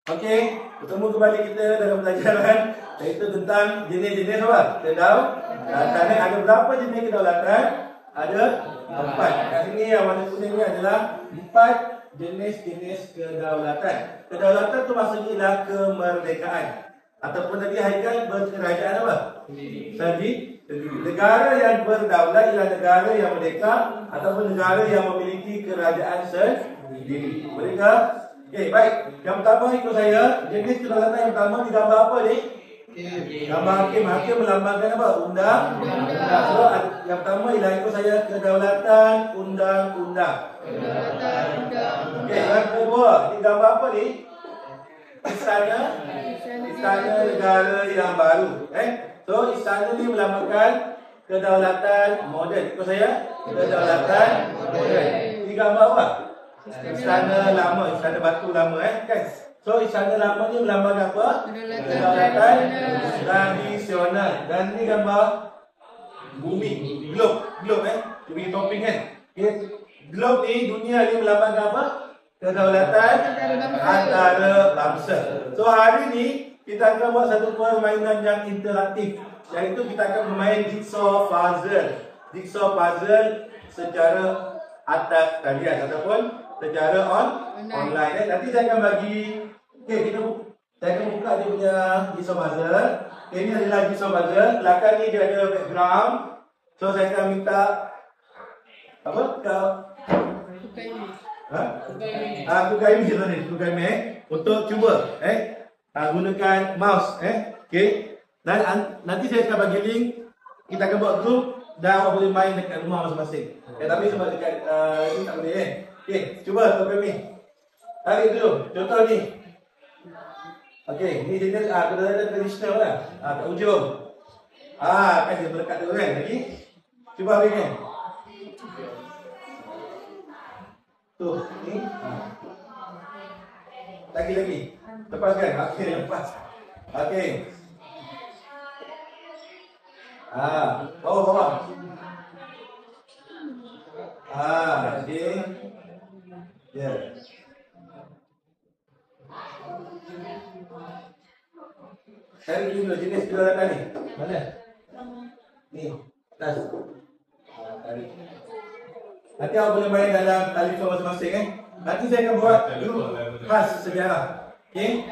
Okey, bertemu kembali kita dalam pelajaran iaitu tentang jenis-jenis apa? Kedaulatan. Ada berapa jenis kedaulatan? Ada 4. Kat sini yang warna kuning ni adalah 4 jenis-jenis kedaulatan. Kedaulatan tu maksudnya ialah kemerdekaan. Ataupun tadi Haikal berkerajaan apa? Sendiri. Negara yang berdaulat ialah negara yang merdeka ataupun negara yang memiliki kerajaan sendiri. Boleh ke? Okey, baik. Yang pertama ikut saya, jenis kedaulatan yang pertama digambar apa ni? Gambar hakim. Hakim melambangkan apa? Undang. So, yang pertama ialah ikut saya kedaulatan undang-undang. Okey, yang kedua, ini gambar apa ni? Istana negara yang baru. So, istana ni melambangkan kedaulatan moden. Ikut saya, kedaulatan moden. Ini gambar apa? Istana lama, istana batu lama kan. So istana lama ni melambangkan apa? Kedaulatan tradisional. Dan ni gambar bumi, globe tu punya topeng kan. Okay. Globe ni, dunia ni melambangkan apa? Kedaulatan antara bangsa. So hari ni kita akan buat satu permainan yang interaktif, iaitu kita akan bermain jigsaw puzzle. Jigsaw puzzle secara atas talian ataupun secara online. Nanti saya akan bagi, saya akan buka dia punya jigsaw puzzle. Ini adalah jigsaw puzzle. Belakang ni dia ada background. So saya akan minta apa? Tukar image untuk cuba gunakan mouse okey. Dan nanti saya akan bagi link. Kita akan buat group dan awak boleh main dekat rumah masing-masing. Tapi sebab dekat ini tak boleh okey, cuba tukar ni. Tarik dulu. Contoh ni. Okey, ni jenis kedaulatan tradisional lah. Kat ujung. Kan dia melekat dulu kan. Lagi. Cuba ambil kan. Tu, ni. Lagi. Lepaskan. Okey, lepas. Okey. Bawah. Okey. Ya. Cari dulu jenis kedaulatan ni. Mana? Ni, atas. Tarik. Nanti awak boleh main dalam telefon masing-masing Nanti saya akan buat grup khas sejarah. Okey.